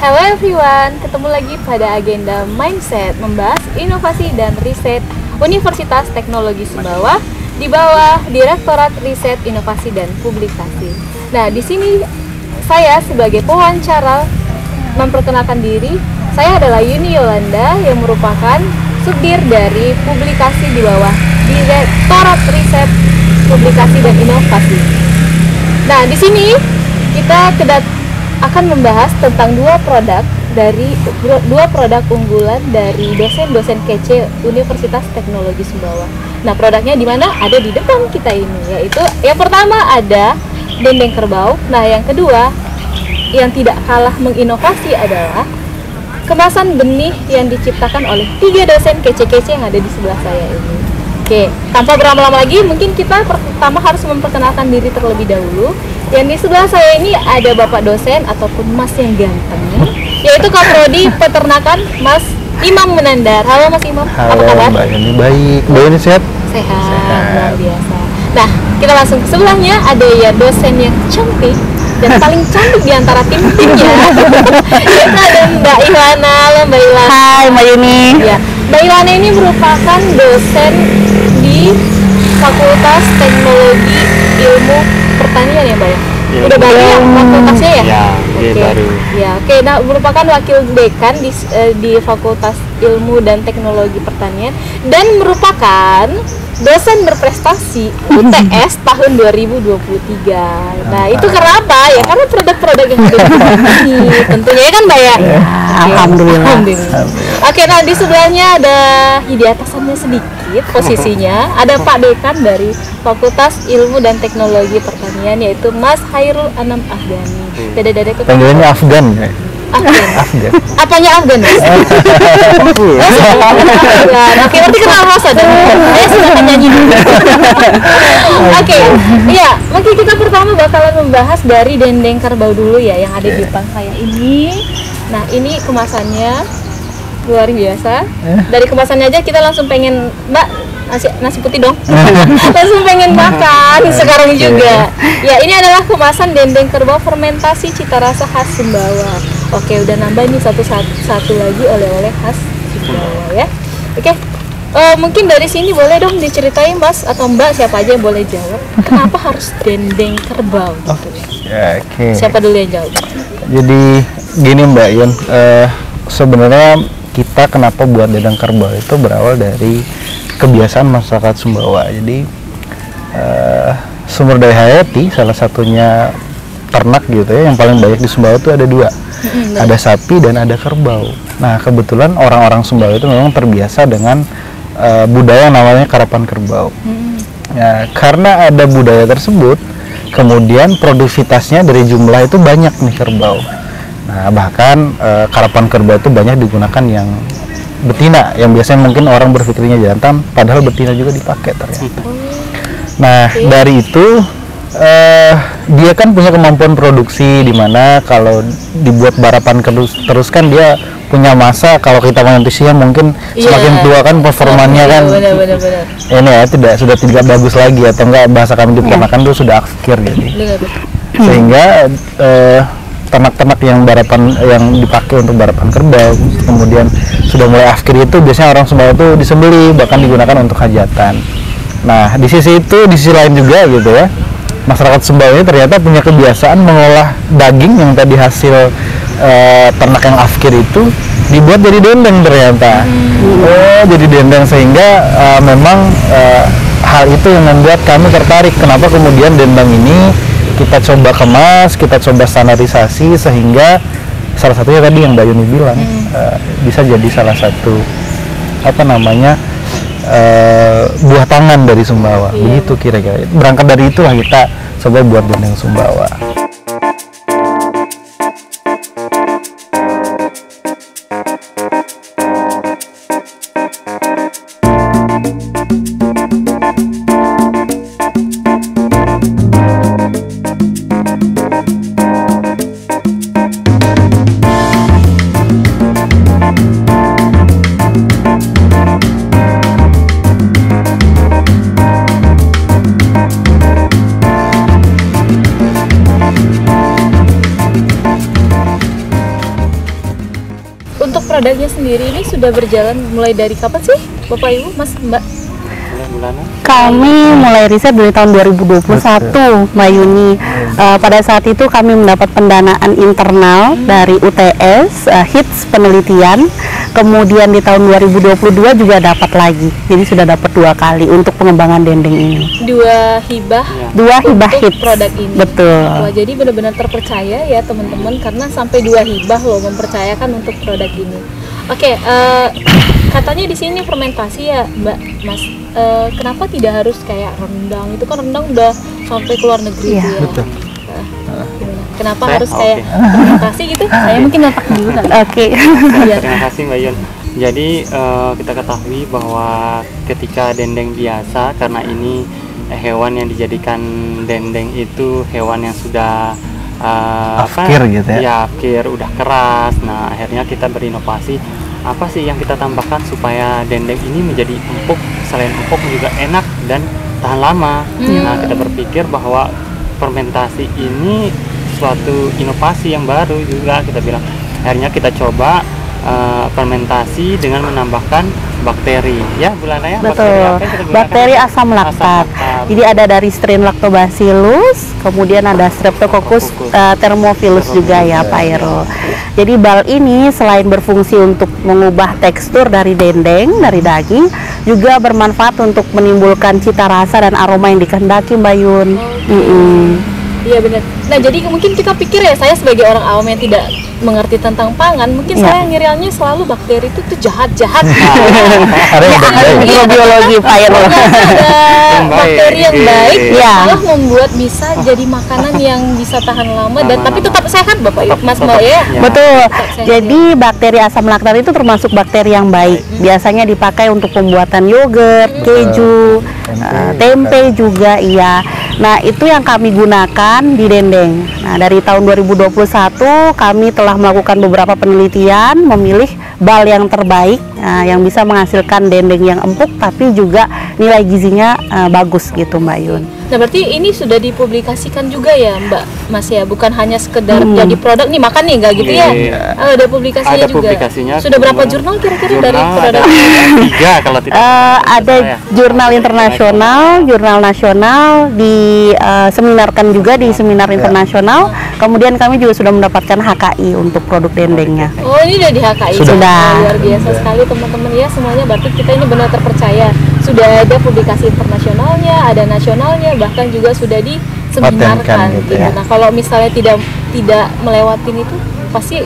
Hello everyone, ketemu lagi pada agenda Mindset membahas inovasi dan riset Universitas Teknologi Sumbawa di bawah Direktorat Riset Inovasi dan Publikasi. Nah, di sini saya sebagai pewawancara memperkenalkan diri. Saya adalah Yuni Yolanda yang merupakan subdir dari publikasi di bawah Direktorat Riset Publikasi dan Inovasi. Nah, di sini kita akan membahas tentang dua produk unggulan dari dosen-dosen kece Universitas Teknologi Sumbawa. Nah, produknya di mana? Ada di depan kita ini, yaitu yang pertama ada dendeng kerbau. Nah, yang kedua yang tidak kalah menginovasi adalah kemasan benih yang diciptakan oleh 3 dosen kece-kece yang ada di sebelah saya ini. Oke, tanpa berlama-lama lagi, mungkin kita pertama harus memperkenalkan diri terlebih dahulu. Yang di sebelah saya ini ada Bapak dosen ataupun Mas yang ganteng, yaitu Kaprodi Peternakan Mas Imam Menandar. Halo Mas Imam, halo, apa kabar? Mbak Yuni, baik. Mbak Yuni sehat? Sehat, luar biasa. Nah, kita langsung ke sebelahnya ada ya dosen yang cantik dan paling cantik di antara tim-timnya. Yaitu ada Mbak Ilana. Halo Mbak Ilana. Hai Mbak Yuni. Ya, Mbak Ilana ini merupakan dosen di Fakultas Teknologi Ilmu Pertanian ya Mbak ya? Ya, udah baru ya fakultasnya ya? Ya, Oke. baru. Ya, oke. Nah, merupakan wakil dekan di Fakultas Ilmu dan Teknologi Pertanian dan merupakan dosen berprestasi UTS tahun 2023. Nah, itu karena apa? Ya karena produk-produk yang ada di sini tentunya ya kan Mbak ya? Ya, alhamdulillah. Oke, nah di sebelahnya ada di atasannya sedikit posisinya ada Pak Dekan dari Fakultas Ilmu dan Teknologi Pertanian, yaitu Mas Hairul Anam Afgani. Dada-dada ke Panggilannya Afgan ya? Afgan. Apanya Afgan? Mas? Oke, berarti kenal Mas ada. Saya sudah nyanyi dulu. Oke, iya, mungkin kita pertama bakalan membahas dari dendeng kerbau dulu ya yang ada di depan saya ini. Nah, ini kemasannya luar biasa. Dari kemasannya aja kita langsung pengen, Mbak, nasi putih dong. Langsung pengen makan sekarang juga. Ya, ini adalah kemasan dendeng kerbau fermentasi cita rasa khas Sumbawa. Oke, udah nambah nih satu lagi oleh-oleh khas Sumbawa ya. Oke. Mungkin dari sini boleh dong diceritain Mas atau Mbak, siapa aja yang boleh jawab. Kenapa harus dendeng kerbau gitu? Ya, oke. Siapa dulu yang jawab? Jadi gini Mbak Yun, sebenarnya kita kenapa buat dendeng kerbau itu berawal dari kebiasaan masyarakat Sumbawa. Jadi sumber daya hayati salah satunya ternak gitu ya, yang paling banyak di Sumbawa itu ada 2. Ada sapi dan ada kerbau. Nah, kebetulan orang-orang Sumbawa itu memang terbiasa dengan budaya namanya karapan kerbau. Ya, karena ada budaya tersebut, kemudian produktivitasnya dari jumlah itu banyak nih kerbau. Nah, bahkan karapan kerbau itu banyak digunakan yang betina, yang biasanya mungkin orang berpikirnya jantan, padahal betina juga dipakai ternyata. Nah, dari itu dia kan punya kemampuan produksi, di mana kalau dibuat barapan terus kan dia punya masa, kalau kita manusia mungkin semakin tua kan performanya kan benar. ini ya sudah tidak bagus lagi, atau enggak bahasa kami di peternakan itu sudah akhir jadi. Sehingga ternak-ternak yang dipakai untuk barapan kerbau kemudian sudah mulai akhir itu biasanya orang Sumbawa itu disembelih, bahkan digunakan untuk hajatan. Nah, di sisi lain juga gitu ya, masyarakat Sumbawa ini ternyata punya kebiasaan mengolah daging yang tadi hasil ternak yang afkir itu dibuat jadi dendeng ternyata. Jadi dendeng, sehingga memang hal itu yang membuat kami tertarik. Kenapa kemudian dendeng ini kita coba kemas, kita coba standarisasi, sehingga salah satunya tadi yang Mbak Yuni bilang bisa jadi salah satu buah tangan dari Sumbawa. Begitu kira-kira. Berangkat dari itulah kita coba buat dendeng Sumbawa. produknya sendiri ini sudah berjalan mulai dari kapan sih, Bapak Ibu, Mas, Mbak? Kami mulai riset dari tahun 2021, Mbak Yuni. Pada saat itu kami mendapat pendanaan internal dari UTS, HITS penelitian. Kemudian di tahun 2022 juga dapat lagi. Jadi sudah dapat 2 kali untuk pengembangan dendeng ini. 2 hibah. 2 hibah untuk HITS. produk ini. Betul. Wah, jadi benar-benar terpercaya ya teman-teman, karena sampai 2 hibah loh mempercayakan untuk produk ini. Oke, katanya di sini fermentasi ya, Mbak, Mas. Kenapa tidak harus kayak rendang? Itu kan rendang udah sampai ke luar negeri Iya, tuh ya. betul. Gimana? Kenapa harus kayak fermentasi gitu? Saya mungkin letak dulu kan. Oke. Iya. Terima kasih Mbak Yun. Jadi kita ketahui bahwa ketika dendeng biasa, karena ini hewan yang dijadikan dendeng itu hewan yang sudah Afkir gitu ya? Ya, afkir, udah keras. Nah, akhirnya kita berinovasi, apa sih yang kita tambahkan supaya dendeng ini menjadi empuk, selain empuk juga enak dan tahan lama. Nah, kita berpikir bahwa fermentasi ini suatu inovasi yang baru juga, kita bilang. Akhirnya kita coba fermentasi dengan menambahkan bakteri, ya Bu Lana ya. Betul. Bakteri apa yang kita gunakan? Bakteri asam laktat. Jadi ada dari strain Lactobacillus, kemudian ada Streptococcus thermophilus juga ya, Pak Ero. Jadi bal ini selain berfungsi untuk mengubah tekstur dari dendeng, dari daging, juga bermanfaat untuk menimbulkan cita rasa dan aroma yang dikehendaki, Mbak Yun. Iya benar. Nah, jadi mungkin kita pikir ya, saya sebagai orang awam yang tidak mengerti tentang pangan, mungkin saya ngiranya selalu bakteri itu tuh jahat-jahat. Ada yang baik. Mikrobiologi, Pak Ero. Ada bakteri yang baik, Iya. malah membuat bisa jadi makanan yang bisa tahan lama dan tapi tetap sehat, Bapak Ibu, Mas, Mbak ya. Betul. Sehat. Jadi bakteri asam laktat itu termasuk bakteri yang baik. Biasanya dipakai untuk pembuatan yogurt, keju, tempe juga, iya. Nah, itu yang kami gunakan di dendeng. Nah, dari tahun 2021 kami telah melakukan beberapa penelitian, memilih bal yang terbaik, yang bisa menghasilkan dendeng yang empuk tapi juga nilai gizinya bagus gitu, Mbak Yun. Nah, berarti ini sudah dipublikasikan juga ya, Mbak, Mas ya, bukan hanya sekedar jadi produk nih makan nih, nggak gitu ya? Ada publikasinya Ada juga. publikasinya. Sudah berapa jurnal kira-kira dari produk ada ini? 3 kalau tidak Ada jurnal internasional, jurnal nasional, diseminarkan juga di seminar internasional. Kemudian kami juga sudah mendapatkan HKI untuk produk dendengnya. Oh, ini udah di HKI. Sudah. Luar biasa sekali teman-teman ya, semuanya berarti kita ini benar terpercaya. Sudah ada publikasi internasionalnya, ada nasionalnya, bahkan juga sudah diseminarkan Patenkan gitu. gitu ya. Nah, kalau misalnya tidak melewatin itu pasti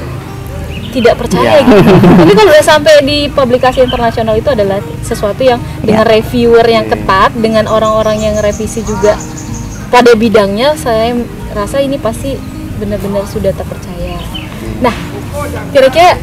tidak percaya gitu. Tapi kalau udah sampai di publikasi internasional itu adalah sesuatu yang dengan reviewer yang ketat, dengan orang-orang yang revisi juga pada bidangnya, saya rasa ini pasti benar-benar sudah terpercaya. Nah, kira-kira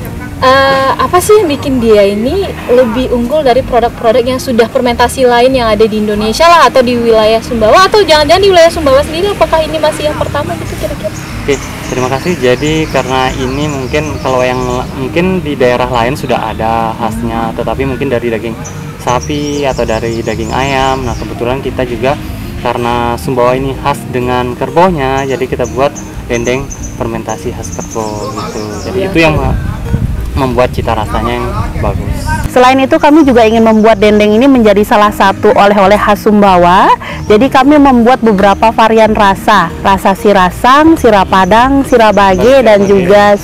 apa sih yang bikin dia ini lebih unggul dari produk-produk yang sudah fermentasi lain yang ada di Indonesia lah, atau di wilayah Sumbawa, atau jangan-jangan di wilayah Sumbawa sendiri? Apakah ini masih yang pertama gitu kira-kira? Oke, terima kasih. Jadi karena ini mungkin kalau yang mungkin di daerah lain sudah ada khasnya, tetapi mungkin dari daging sapi atau dari daging ayam. Nah, kebetulan kita juga karena Sumbawa ini khas dengan kerbonya, jadi kita buat dendeng fermentasi khas kerbo gitu. Jadi itu yang membuat cita rasanya yang bagus. Selain itu kami juga ingin membuat dendeng ini menjadi salah satu oleh-oleh khas Sumbawa. Jadi kami membuat beberapa varian rasa sirasang, sirah padang, sirah bage, dan juga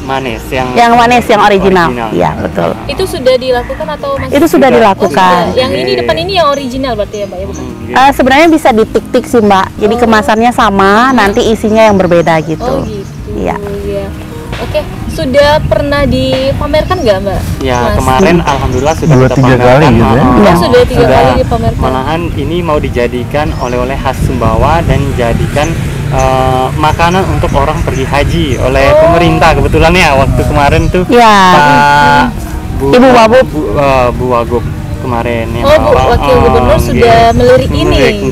manis yang manis yang original. Iya, betul. Itu sudah dilakukan atau masih? Itu sudah dilakukan. Yang ini depan ini yang original berarti ya, Mbak ya, bukan? Sebenarnya bisa ditik-tik sih, Mbak. Jadi kemasannya sama, nanti isinya yang berbeda gitu. Oh gitu. Iya. Ya. Oke, sudah pernah dipamerkan nggak, Mbak? Ya, Mas? kemarin alhamdulillah sudah 2-3 kali gitu ya. Oh, sudah 3 kali dipamerkan. Malahan ini mau dijadikan oleh-oleh khas Sumbawa dan dijadikan makanan untuk orang pergi haji oleh pemerintah kebetulan ya, waktu kemarin tuh Ya. Pak Ibu Wagub. Bu Wagub kemarin yang Oh, Bu Wakil Gubernur sudah melirik ini.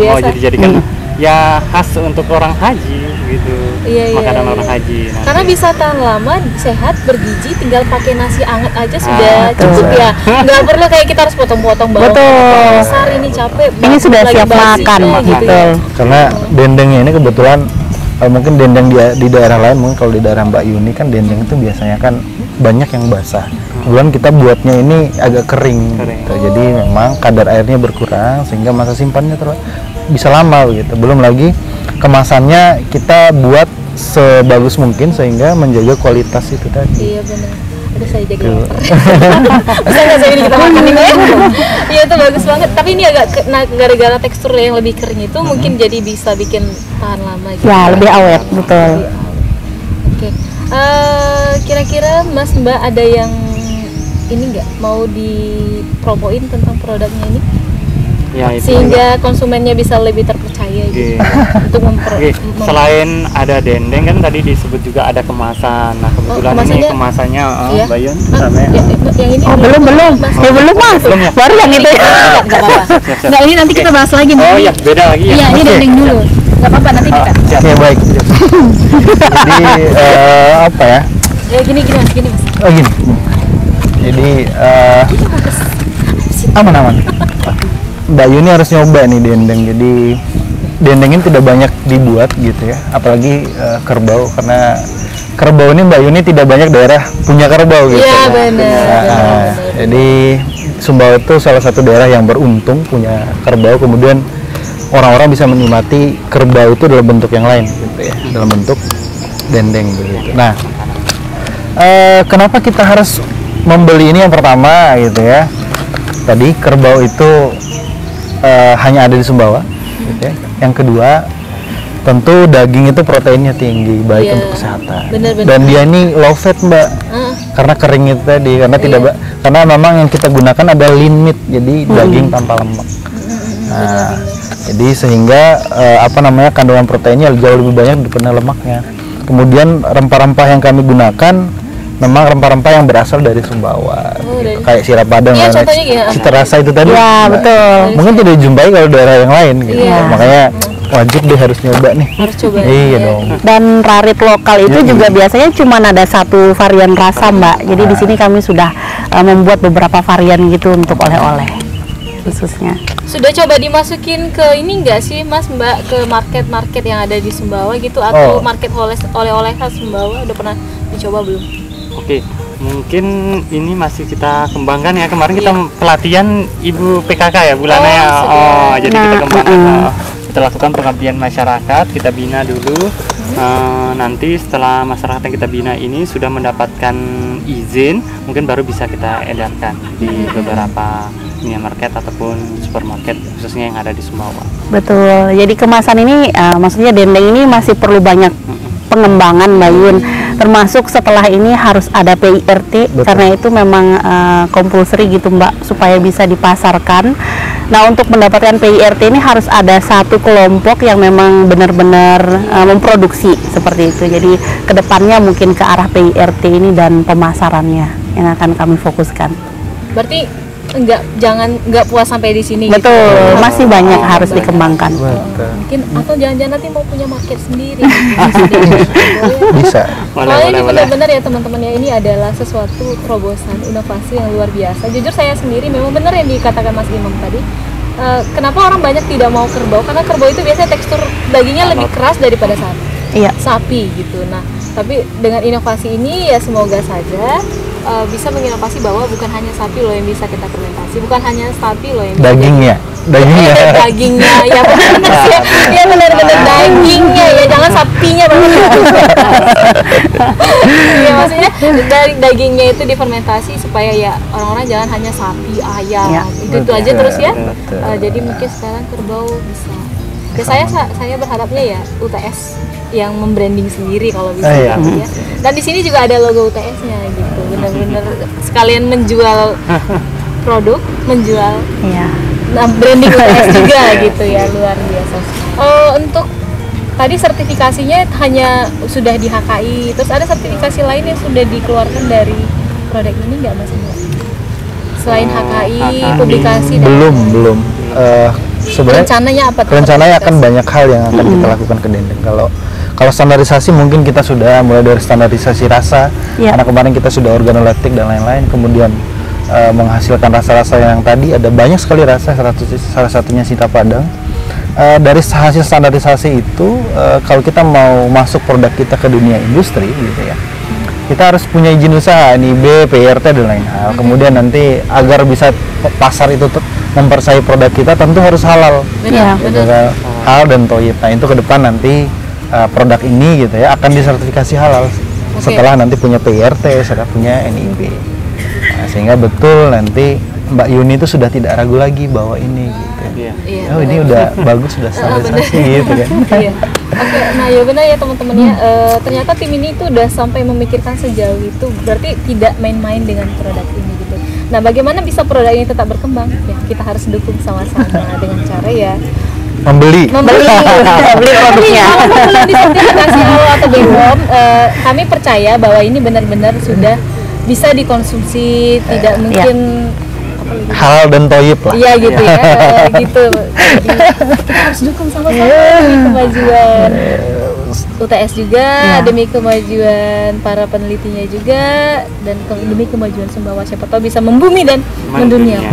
Mau dijadikan ya khas untuk orang haji gitu. Iya, makanan iya. orang haji nanti. Karena bisa tahan lama, sehat, bergizi, tinggal pakai nasi anget aja sudah cukup ya. Nggak perlu kayak kita harus potong-potong bawang Betul. besar, ini capek. Ini sudah lagi siap basinya makan, gitu betul. ya. Karena dendengnya ini kebetulan mungkin dendeng di daerah lain, mungkin kalau di daerah Mbak Yuni kan dendeng itu biasanya kan banyak yang basah. Kemudian kita buatnya ini agak kering. Gitu. Jadi memang kadar airnya berkurang sehingga masa simpannya bisa lama gitu. Belum lagi kemasannya kita buat sebagus mungkin sehingga menjaga kualitas itu tadi. Iya benar. Aduh saya jadi lapar. Bisa nggak saya ini kita makan ini ya? Iya itu bagus banget. Tapi ini agak gara-gara tekstur yang lebih kering itu mungkin jadi bisa bikin tahan lama gitu. Ya, lebih awet, betul. Oke. Kira-kira Mas Mbak ada yang ini nggak mau dipromoin tentang produknya ini? Ya, itu sehingga konsumennya bisa lebih terpercaya gitu untuk selain ada dendeng kan tadi disebut juga ada kemasan. Nah kebetulan ini kemasannya iya? Bayun sama yang ini belum Mas. Belum Mas. Baru yang itu. Nggak apa-apa. Nggak, ini nanti kita bahas lagi nih. Oh iya, beda lagi ya. Iya, ini dendeng dulu. Nggak apa-apa, nanti kita. Oke, baik. Jadi apa ya? Ya gini Mas. Oh gini. Jadi aman-aman. Mbak Yuni harus nyoba nih dendeng. Jadi dendeng ini tidak banyak dibuat gitu ya, apalagi kerbau, karena kerbau ini Mbak Yuni tidak banyak daerah punya kerbau gitu. Iya benar. Jadi Sumbawa itu salah satu daerah yang beruntung punya kerbau, kemudian orang-orang bisa menikmati kerbau itu dalam bentuk yang lain gitu ya, dalam bentuk dendeng begitu. Nah, kenapa kita harus membeli ini? Yang pertama gitu ya, tadi kerbau itu hanya ada di Sumbawa gitu ya. Yang kedua, tentu daging itu proteinnya tinggi, baik untuk kesehatan. Bener. Dan dia ini low fat Mbak, karena kering itu tadi, karena karena memang yang kita gunakan ada lean meat, jadi daging tanpa lemak. Nah, jadi sehingga kandungan proteinnya jauh lebih banyak daripada lemaknya. Kemudian rempah-rempah yang kami gunakan memang rempah-rempah yang berasal dari Sumbawa, gitu. Kayak sirap padang, cita rasa itu tadi. Ya, betul. Mungkin tidak dijumpai kalau daerah yang lain, gitu. Makanya wajib deh harus nyoba nih. Harus coba. Iya dong. Dan rarit lokal itu juga biasanya cuma ada satu varian rasa Mbak. Jadi di sini kami sudah membuat beberapa varian gitu untuk oleh-oleh khususnya. Sudah coba dimasukin ke ini enggak sih Mas Mbak, ke market-market yang ada di Sumbawa gitu, atau market oleh-oleh khas Sumbawa udah pernah dicoba belum? Oke, mungkin ini masih kita kembangkan ya. Kemarin kita pelatihan Ibu PKK ya, bulannya ya. Jadi kita kembangkan. Kita lakukan pengabdian masyarakat, kita bina dulu. Nanti setelah masyarakat yang kita bina ini sudah mendapatkan izin, mungkin baru bisa kita edarkan di beberapa minimarket ataupun supermarket khususnya yang ada di Sumbawa. Betul. Jadi kemasan ini, maksudnya dendeng ini masih perlu banyak pengembangan Mbak Yun. Termasuk setelah ini harus ada PIRT. Betul. Karena itu memang compulsory gitu Mbak, supaya bisa dipasarkan. Nah, untuk mendapatkan PIRT ini harus ada satu kelompok yang memang benar-benar memproduksi seperti itu. Jadi kedepannya mungkin ke arah PIRT ini dan pemasarannya yang akan kami fokuskan. Berarti nggak puas sampai di sini. Betul, gitu. Masih banyak harus dikembangkan. Mungkin atau jangan-jangan nanti mau punya market sendiri. Bisa. Soalnya ini benar-benar ya teman-teman ya, ini adalah sesuatu terobosan inovasi yang luar biasa. Jujur saya sendiri memang benar yang dikatakan Mas Imam tadi. Kenapa orang banyak tidak mau kerbau? Karena kerbau itu biasanya tekstur dagingnya lebih keras daripada sapi gitu. Nah, tapi dengan inovasi ini ya semoga saja bisa menginovasi bahwa bukan hanya sapi loh yang bisa kita fermentasi, bukan hanya sapi loh yang dagingnya ya benar ya, ya benar-benar dagingnya ya, jangan sapinya banget ya, maksudnya dari dagingnya itu difermentasi supaya ya orang-orang jangan hanya sapi, ayam ya, itu aja terus ya. Jadi mungkin sekarang kerbau bisa ya, saya berharapnya ya UTS yang membranding sendiri kalau bisa ya. Dan di sini juga ada logo UTS-nya gitu. Benar-benar sekalian menjual produk, menjual branding UTS juga gitu ya, luar biasa. Untuk tadi sertifikasinya hanya sudah di HKI, terus ada sertifikasi lain yang sudah dikeluarkan dari produk ini nggak Mas? Selain HKI, publikasi belum. Sebenarnya rencananya akan banyak hal yang akan kita lakukan ke dendeng. Kalau standarisasi mungkin kita sudah mulai dari standarisasi rasa, karena kemarin kita sudah organoleptik dan lain-lain, kemudian menghasilkan rasa-rasa yang tadi ada banyak sekali rasa, salah satunya Sita Padang. Dari hasil standarisasi itu, kalau kita mau masuk produk kita ke dunia industri gitu ya, kita harus punya izin usaha, NIB, PRT dan lain hal. Kemudian nanti agar bisa pasar itu mempersaing produk kita tentu harus halal. Iya. Gitu kan. Halal dan thayyib. Nah, itu ke depan nanti produk ini gitu ya akan disertifikasi halal setelah nanti punya PRT, setelah punya NIB. Nah, sehingga betul nanti Mbak Yuni itu sudah tidak ragu lagi bahwa ini gitu. Iya, Oh, ini udah bagus, sudah standarisasi gitu kan. Iya. Oke, nah ya benar ya teman-teman ya. Ternyata tim ini tuh udah sampai memikirkan sejauh itu. Berarti tidak main-main dengan produk ini gitu. Nah, bagaimana bisa produk ini tetap berkembang? Ya, kita harus dukung sama-sama dengan cara ya Membeli produknya. Walaupun belum disertifikasi halal atau BPOM, kami percaya bahwa ini benar-benar sudah bisa dikonsumsi, tidak mungkin halal dan thayyib lah. iya gitu ya, gitu. Jadi, kita harus dukung sama-sama demi kemajuan UTS juga, demi kemajuan para penelitinya juga, dan demi kemajuan Sumbawa, siapa tahu bisa membumi dan mendunia.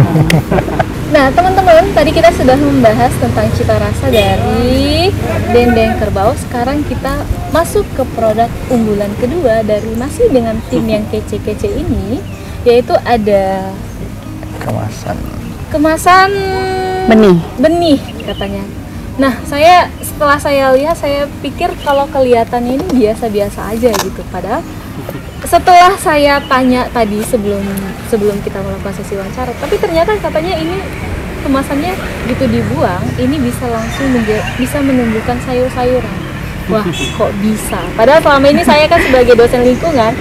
Nah teman-teman, tadi kita sudah membahas tentang cita rasa dari dendeng kerbau. Sekarang kita masuk ke produk unggulan kedua dari masih dengan tim yang kece-kece ini, yaitu ada kemasan benih katanya. Nah, setelah saya lihat, saya pikir kalau kelihatannya ini biasa-biasa aja gitu. Padahal setelah saya tanya tadi sebelum kita melakukan sesi wawancara, tapi ternyata katanya ini kemasannya gitu dibuang, ini bisa langsung bisa menumbuhkan sayur-sayuran. Wah, kok bisa? Padahal selama ini saya kan sebagai dosen lingkungan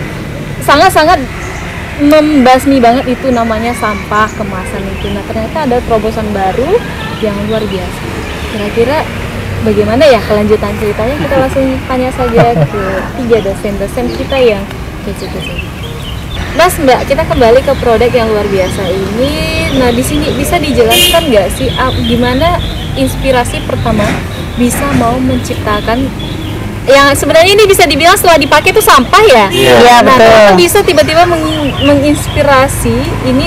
sangat-sangat membasmi banget itu namanya sampah kemasan itu. Nah, ternyata ada terobosan baru yang luar biasa. Kira-kira bagaimana ya kelanjutan ceritanya? Kita langsung tanya saja ke 3 dosen-dosen kita yang kece-kece. Mas, Mbak, kita kembali ke produk yang luar biasa ini. Nah, di sini bisa dijelaskan nggak sih gimana inspirasi pertama bisa mau menciptakan yang sebenarnya ini bisa dibilang setelah dipakai itu sampah ya? Iya, Nah, betul. kenapa bisa tiba-tiba menginspirasi ini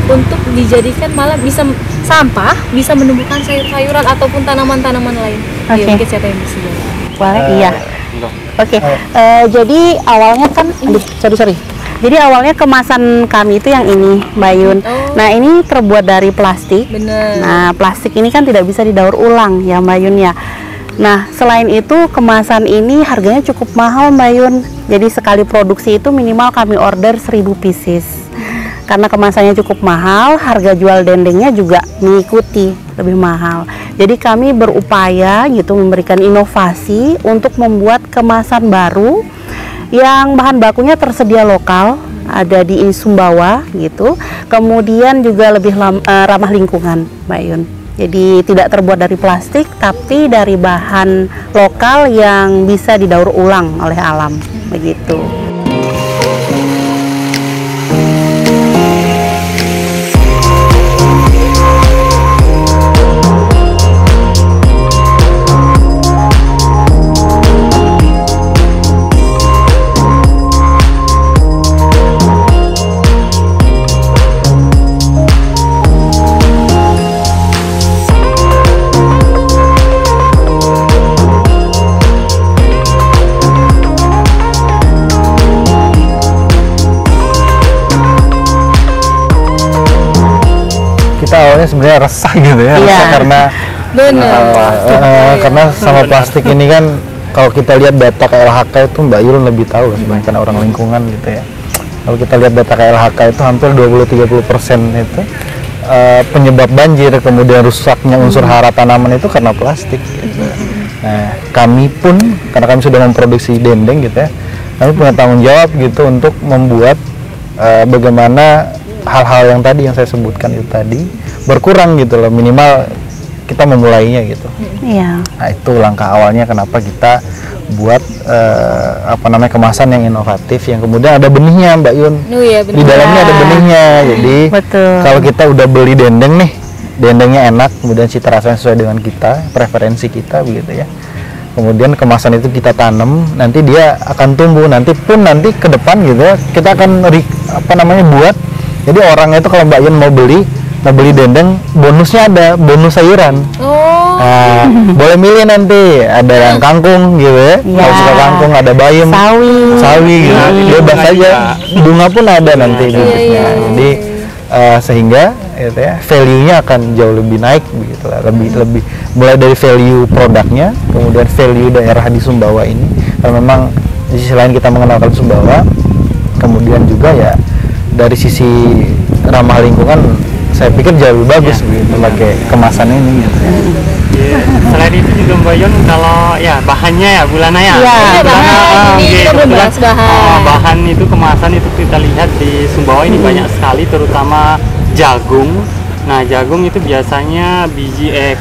untuk dijadikan malah bisa sampah, bisa menumbuhkan sayur-sayuran ataupun tanaman-tanaman lain? Oke. Ya, mungkin siapa yang bisa jawab? Boleh, iya. Oke, jadi awalnya kan, sorry. Jadi awalnya kemasan kami itu yang ini, Mbak Yun. Nah, ini terbuat dari plastik. Bener. Nah, plastik ini kan tidak bisa didaur ulang ya, Mbak Yun ya. Nah, selain itu kemasan ini harganya cukup mahal, Mbak Yun. Jadi sekali produksi itu minimal kami order 1000 pieces. Karena kemasannya cukup mahal, harga jual dendengnya juga mengikuti lebih mahal. Jadi kami berupaya gitu memberikan inovasi untuk membuat kemasan baru yang bahan bakunya tersedia lokal, ada di Sumbawa gitu. Kemudian juga lebih ramah lingkungan, Mbak Yun. Jadi tidak terbuat dari plastik, tapi dari bahan lokal yang bisa didaur ulang oleh alam, begitu. Awalnya sebenarnya resah gitu ya, resah karena karena sama plastik ini kan kalau kita lihat data KLHK itu Mbak Yul lebih tahu sebenarnya orang lingkungan gitu ya. Kalau kita lihat data KLHK itu hampir 20-30% itu penyebab banjir, kemudian rusaknya unsur hara tanaman itu karena plastik gitu. Nah, kami pun karena kami sudah memproduksi dendeng gitu ya, kami punya tanggung jawab gitu untuk membuat bagaimana hal-hal yang tadi yang saya sebutkan itu tadi berkurang gitu loh, minimal kita memulainya gitu. Iya. Nah, itu langkah awalnya kenapa kita buat kemasan yang inovatif yang kemudian ada benihnya, Mbak Yun. Di dalamnya ada benihnya. Jadi kalau kita udah beli dendeng nih, dendengnya enak, kemudian cita rasanya sesuai dengan kita, preferensi kita begitu ya. Kemudian kemasan itu kita tanam, nanti dia akan tumbuh, nanti ke depan gitu ya, kita akan buat. Jadi orang itu kalau Mbak Yun mau beli dendeng, bonusnya ada bonus sayuran. Boleh milih nanti, ada yang kangkung gitu ya, kalau suka kangkung, ada bayam, sawi gitu, bebas aja. Bunga pun ada nanti bibitnya. Jadi sehingga gitu ya, value-nya akan jauh lebih naik begitu lah, lebih mulai dari value produknya, kemudian value daerah di Sumbawa ini. Karena memang di sisi lain kita mengenalkan Sumbawa, kemudian juga ya dari sisi ramah lingkungan, saya pikir jauh lebih bagus begitu pakai kemasan ini gitu ya. Selain itu juga Mbak Yon, kalau ya bahannya ya Bulana ya. Bahan itu kemasan itu kita lihat di Sumbawa ini banyak sekali, terutama jagung. Nah, jagung itu biasanya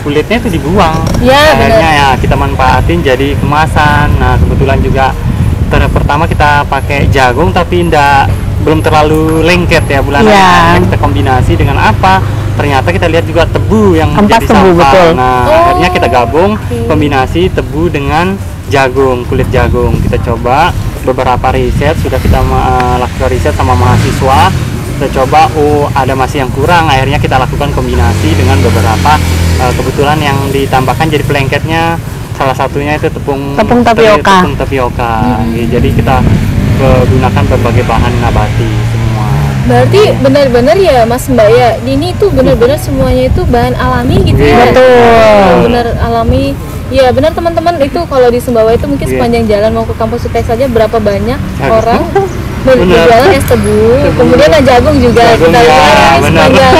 kulitnya itu dibuang. Akhirnya ya kita manfaatin jadi kemasan. Nah, kebetulan juga pertama kita pakai jagung tapi belum terlalu lengket ya Bulana. Kita kombinasi dengan apa? Ternyata kita lihat juga tebu yang menjadi sampah. Nah, akhirnya kita gabung kombinasi tebu dengan jagung, kulit jagung. Kita coba beberapa riset, sudah kita lakukan riset sama mahasiswa. Kita coba, ada masih yang kurang. Akhirnya kita lakukan kombinasi dengan beberapa kebetulan yang ditambahkan jadi pelengketnya. Salah satunya itu tepung tapioka. Jadi kita gunakan berbagai bahan nabati semua. Berarti benar-benar ya Mas Mbak ya, ini tuh benar-benar semuanya itu bahan alami gitu ya. Benar alami. Ya benar teman-teman, itu kalau di Sumbawa itu mungkin sepanjang jalan mau ke kampus UTS saja berapa banyak orang berjualan es tebu, kemudian jagung juga. Kita lihat sepanjang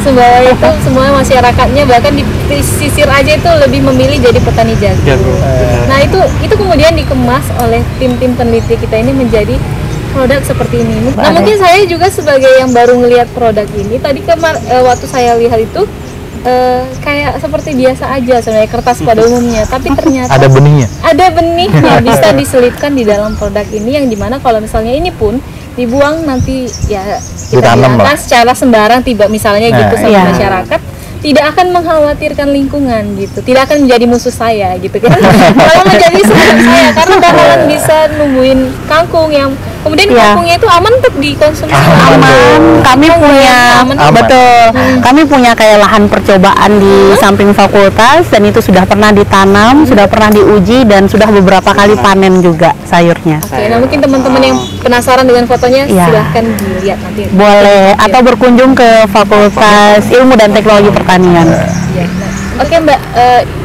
Sumbawa itu semua masyarakatnya bahkan di pesisir aja itu lebih memilih jadi petani jagung. Nah itu kemudian dikemas oleh tim-tim peneliti kita ini menjadi produk seperti ini. Nah mungkin saya juga sebagai yang baru ngelihat produk ini tadi waktu saya lihat itu kayak seperti biasa aja sebenarnya, kertas pada umumnya, tapi ternyata ada benihnya bisa diselipkan di dalam produk ini, yang dimana kalau misalnya ini pun dibuang nanti ya kita bilangkan secara sembarang misalnya gitu sama masyarakat, tidak akan mengkhawatirkan lingkungan gitu, tidak akan menjadi musuh saya gitu kan. Kalau menjadi sahabat saya, karena bakalan bisa numbuhin kangkung yang kemudian kangkungnya itu aman untuk dikonsumsi. Kami punya kami punya kayak lahan percobaan di samping fakultas, dan itu sudah pernah ditanam, sudah pernah diuji, dan sudah beberapa kali panen juga sayurnya. Nah mungkin teman-teman yang penasaran dengan fotonya silahkan dilihat nanti. Boleh, atau berkunjung ke Fakultas Ilmu dan Teknologi Pertanian. Oke Mbak,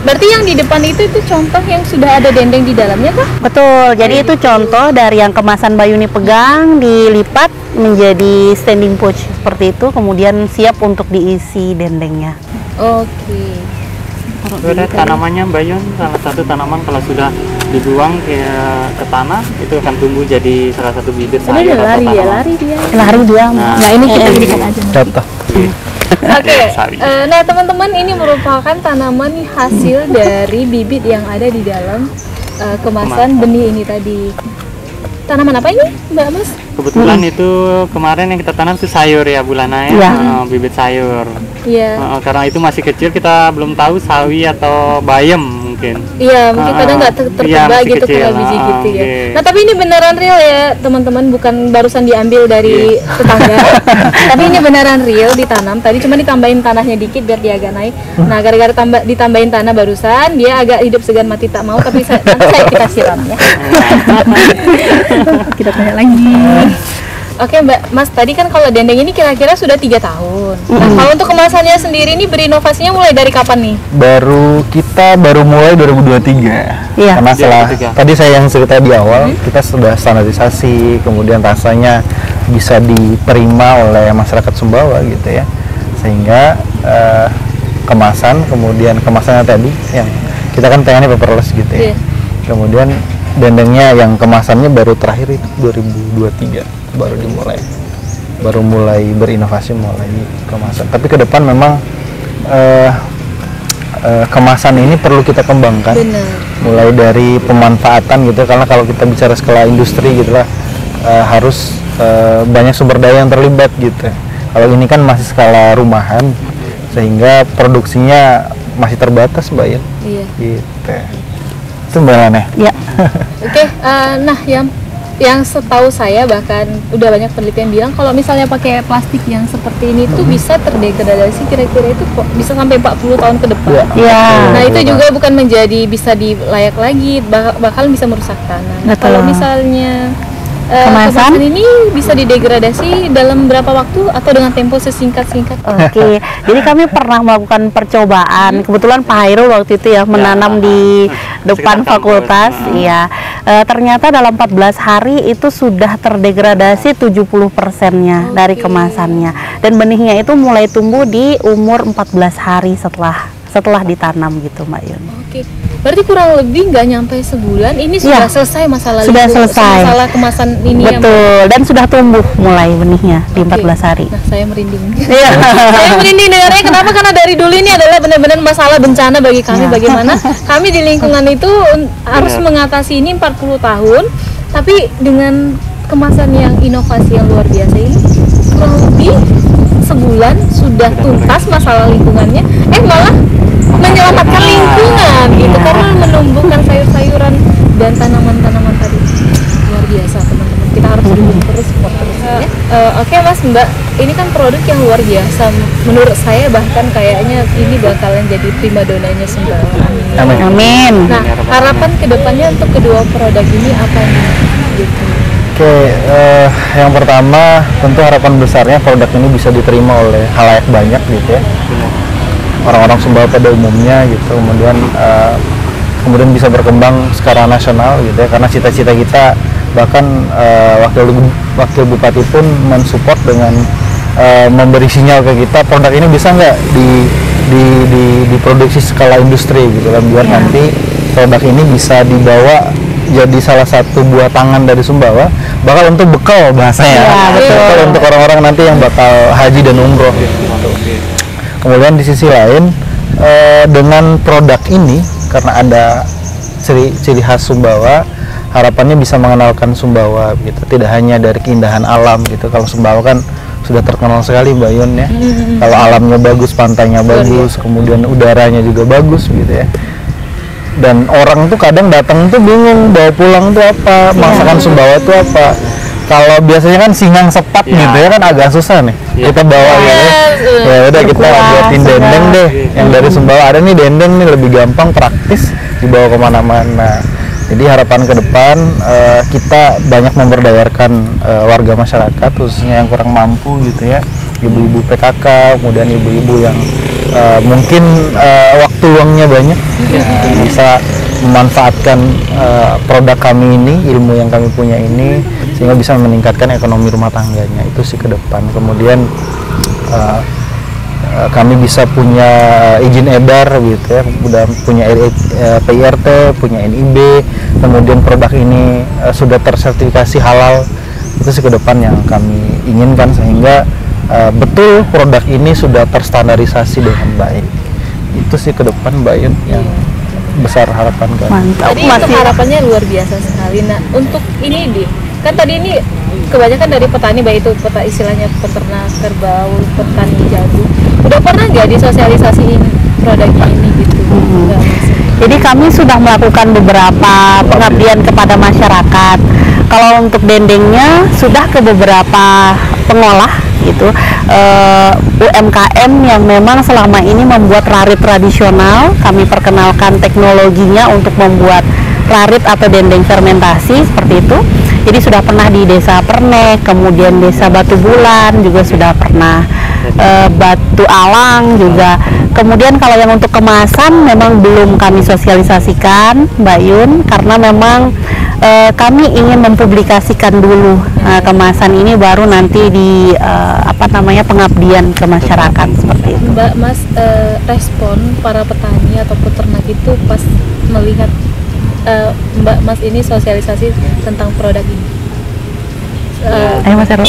berarti yang di depan itu contoh yang sudah ada dendeng di dalamnya kah? Betul, jadi itu contoh dari yang kemasan Mbak Yuni pegang, dilipat menjadi standing pouch seperti itu, kemudian siap untuk diisi dendengnya. Oke. Itu ada tanamannya Mbak Yun, salah satu tanaman kalau sudah dibuang ke tanah itu akan tumbuh jadi salah satu bibit sayur atau tanaman. Lari dia. Nah ini kita berikan aja. Contoh. Oke, nah teman-teman, ini merupakan tanaman hasil dari bibit yang ada di dalam kemasan benih ini tadi. Tanaman apa ini Mbak Mas? Kebetulan itu kemarin yang kita tanam itu sayur ya Bulana ya, bibit sayur. Karena itu masih kecil, kita belum tahu sawi atau bayam mungkin. Iya, mungkin kadang nggak tertebak gitu kalau biji gitu ya. Nah tapi ini beneran real ya teman-teman, bukan barusan diambil dari tetangga. Tapi ini beneran real ditanam. Tadi cuma ditambahin tanahnya dikit biar dia agak naik. Nah gara-gara ditambahin tanah barusan, dia agak hidup segan mati tak mau. Tapi nanti kita siram ya. Kita tanya lagi. Oke Mbak Mas, tadi kan kalau dendeng ini kira-kira sudah 3 tahun. Nah kalau untuk kemasannya sendiri ini berinovasinya mulai dari kapan nih? Kita baru mulai 2023. Karena setelah tadi saya yang cerita di awal, kita sudah standarisasi, kemudian rasanya bisa diterima oleh masyarakat Sumbawa gitu ya. Sehingga kemasan, kemudian kemasannya tadi yang kita kan pengennya paperless gitu ya. Kemudian dendengnya yang kemasannya baru terakhir itu 2023 baru mulai berinovasi, mulai kemasan. Tapi ke depan memang kemasan ini perlu kita kembangkan. Mulai dari pemanfaatan gitu, karena kalau kita bicara skala industri gitulah harus banyak sumber daya yang terlibat gitu. Kalau ini kan masih skala rumahan, sehingga produksinya masih terbatas Mbak Yan. Gitu. Itu Mbak Lana. Oke, nah yang Yang setahu saya bahkan udah banyak penelitian bilang kalau misalnya pakai plastik yang seperti ini tuh bisa terdegradasi kira-kira itu kok bisa sampai 40 tahun ke depan. Iya. Nah itu juga bukan menjadi bisa dilayak lagi, bakal bisa merusak tanah. Nah, Betul. kalau misalnya Kemasan ini bisa didegradasi dalam berapa waktu atau dengan tempo sesingkat-singkat? Oke, jadi kami pernah melakukan percobaan. Kebetulan Pak Hairul waktu itu ya menanam di depan sekitar fakultas. kampus. Iya, ternyata dalam 14 hari itu sudah terdegradasi 70%-nya dari kemasannya. Dan benihnya itu mulai tumbuh di umur 14 hari setelah ditanam gitu, Mbak Yun. Oke, berarti kurang lebih nggak nyampe sebulan ini sudah Iya. selesai masalah Sudah selesai. masalah kemasan ini ya, Mbak? Betul, dan sudah tumbuh mulai benihnya di 14 hari. Nah, saya merinding. Iya. Saya merinding dengarnya kenapa? Karena dari dulu ini adalah benar-benar masalah bencana bagi kami. Ya. Bagaimana kami di lingkungan itu harus mengatasi ini 40 tahun, tapi dengan kemasan yang inovasi yang luar biasa ini kurang lebih sebulan sudah tuntas masalah lingkungannya. Malah menyelamatkan lingkungan gitu karena menumbuhkan sayur-sayuran dan tanaman-tanaman tadi. Luar biasa teman-teman. Kita harus dukung terus, support terus ya. Oke Mas Mbak, ini kan produk yang luar biasa. Menurut saya bahkan kayaknya ini bakalan jadi primadonanya Sumbawa. Amin. Amin. Nah, harapan kedepannya untuk kedua produk ini apa nih? Gitu. Oke, yang pertama tentu harapan besarnya produk ini bisa diterima oleh halayak banyak gitu ya, orang-orang Sumbawa pada umumnya gitu, kemudian bisa berkembang secara nasional gitu ya, karena cita-cita kita bahkan wakil bupati pun mensupport dengan memberi sinyal ke kita produk ini bisa nggak diproduksi skala industri gitu kan, biar nanti produk ini bisa dibawa jadi salah satu buah tangan dari Sumbawa, bakal untuk bekal bahasanya, bekal untuk orang-orang nanti yang bakal haji dan umroh gitu. Kemudian di sisi lain dengan produk ini karena ada ciri khas Sumbawa, harapannya bisa mengenalkan Sumbawa gitu, tidak hanya dari keindahan alam gitu. Kalau Sumbawa kan sudah terkenal sekali Mbak Yun ya, kalau alamnya bagus, pantainya bagus, kemudian udaranya juga bagus gitu ya. Dan orang tuh kadang datang tuh bingung bawa pulang tuh apa, masakan Sumbawa tuh apa. Kalau biasanya kan singang sepat gitu ya kan agak susah nih kita bawa gitu ya udah kita buatin dendeng deh yang dari Sumbawa. Ada nih dendeng nih, lebih gampang, praktis, dibawa kemana-mana. Jadi harapan ke depan kita banyak memberdayakan warga masyarakat khususnya yang kurang mampu gitu ya, ibu-ibu PKK, kemudian ibu-ibu yang mungkin waktu luangnya banyak bisa memanfaatkan produk kami ini, ilmu yang kami punya ini, sehingga bisa meningkatkan ekonomi rumah tangganya. Itu sih ke depan. Kemudian kami bisa punya izin edar gitu ya, udah punya PIRT, punya NIB, kemudian produk ini sudah tersertifikasi halal. Itu sih ke depan yang kami inginkan, sehingga betul produk ini sudah terstandarisasi dengan baik. Itu sih ke depan Mbak Yun yang besar harapan kami. Mantap. Tadi untuk harapannya luar biasa sekali. Nah, untuk ini kan tadi ini kebanyakan dari petani, baik itu istilahnya peternak kerbau, petani jagung. Udah pernah nggak disosialisasiin produk ini gitu? Nggak, masih. Jadi kami sudah melakukan beberapa pengabdian kepada masyarakat. Kalau untuk dendengnya sudah ke beberapa pengolah gitu, UMKM yang memang selama ini membuat rarit tradisional, kami perkenalkan teknologinya untuk membuat rarit atau dendeng fermentasi seperti itu. Jadi sudah pernah di Desa Pernek, kemudian Desa Batu Bulan juga sudah pernah, Batu Alang juga. Kemudian kalau yang untuk kemasan memang belum kami sosialisasikan Mbak Yun, karena memang kami ingin mempublikasikan dulu kemasan ini, baru nanti di pengabdian ke masyarakat seperti itu. Mbak Mas, respon para petani atau peternak itu pas melihat Mbak Mas ini sosialisasi tentang produk ini? Ayo Mas Heru.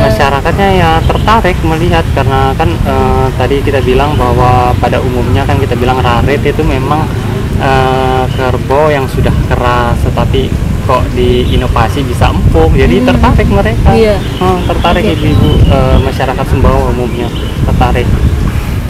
Masyarakatnya ya tertarik melihat, karena kan tadi kita bilang bahwa pada umumnya kan kita bilang rarit itu memang kerbau yang sudah keras, tetapi kok diinovasi bisa empuk, jadi tertarik mereka. Tertarik ibu-ibu masyarakat Sumbawa umumnya tertarik.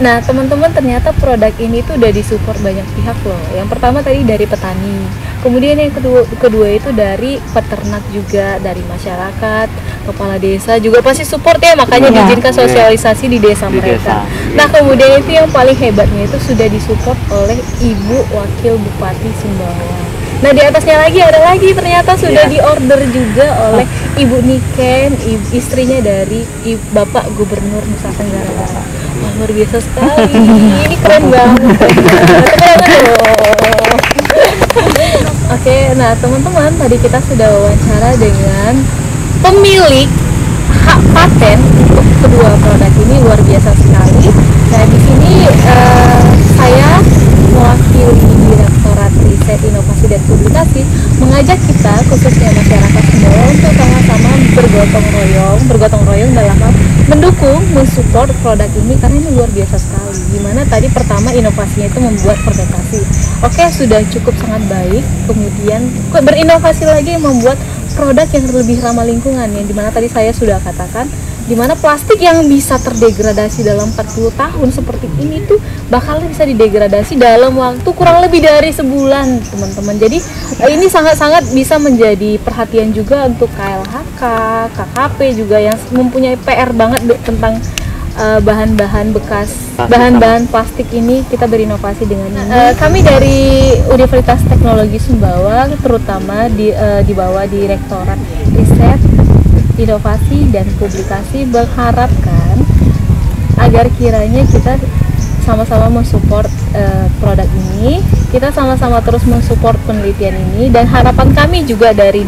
Nah, teman-teman, ternyata produk ini tuh udah disupport banyak pihak loh. Yang pertama tadi dari petani, kemudian yang kedua itu dari peternak juga, dari masyarakat, kepala desa juga pasti support ya, makanya Iya. diizinkan sosialisasi di desa Di mereka. desa, Nah, kemudian itu yang paling hebatnya itu sudah disupport oleh Ibu Wakil Bupati Sumbawa. Nah, di atasnya lagi ada lagi ternyata sudah diorder juga oleh Ibu Niken, istrinya dari Bapak Gubernur Nusa Tenggara Barat. Wah, luar biasa sekali. Ini keren banget. Tepuk tangan dong. Oke, nah teman-teman, tadi kita sudah wawancara dengan pemilik hak paten untuk kedua produk ini, luar biasa sekali. Nah, di sini saya mewakili Direktorat Riset, Inovasi dan Publikasi mengajak kita, khususnya masyarakat Sumbawa, untuk sama-sama bergotong royong dalam hal mendukung, mensupport produk ini karena ini luar biasa sekali. Dimana tadi pertama inovasinya itu membuat fermentasi. Oke, sudah cukup sangat baik. Kemudian berinovasi lagi membuat produk yang lebih ramah lingkungan, yang dimana tadi saya sudah katakan, dimana plastik yang bisa terdegradasi dalam 40 tahun seperti ini tuh bakal bisa didegradasi dalam waktu kurang lebih dari sebulan, teman-teman. Jadi ini sangat-sangat bisa menjadi perhatian juga untuk KLHK, KKP juga yang mempunyai PR banget tentang bahan-bahan bekas, bahan-bahan plastik ini. Kita berinovasi dengan ini. Kami dari Universitas Teknologi Sumbawa, terutama di bawah Direktorat Riset, Inovasi dan Publikasi, berharapkan agar kiranya kita sama-sama mensupport produk ini, kita sama-sama terus mensupport penelitian ini, dan harapan kami juga dari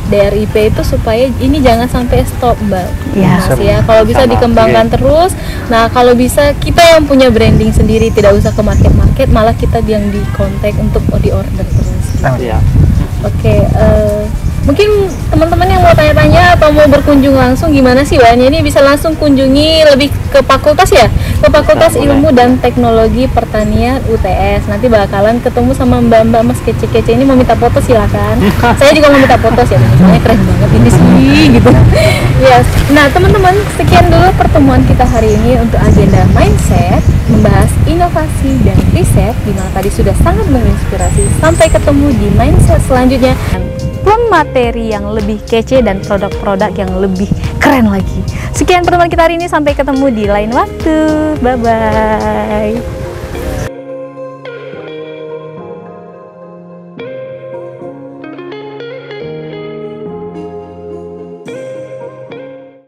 DRIP itu supaya ini jangan sampai stop, Mbak. Ya. Ya, kalau bisa dikembangkan terus. Nah, kalau bisa kita yang punya branding sendiri, tidak usah ke market, malah kita yang di kontak untuk di order terus. Iya. Oke, mungkin teman-teman yang mau tanya-tanya atau mau berkunjung langsung, gimana sih Mbaknya ini bisa langsung kunjungi lebih ke fakultas ya, ke Fakultas Ilmu dan Teknologi Pertanian UTS. Nanti bakalan ketemu sama mbak-mbak mas kece-kece ini, mau minta foto silakan. Saya juga mau minta foto sih, soalnya keren banget ini sih gitu. Yes. Nah teman-teman, sekian dulu pertemuan kita hari ini untuk agenda Mindset, membahas inovasi dan riset, dimana tadi sudah sangat menginspirasi. Sampai ketemu di Mindset selanjutnya, materi yang lebih kece dan produk-produk yang lebih keren lagi. Sekian pertemuan kita hari ini, sampai ketemu di lain waktu. Bye bye.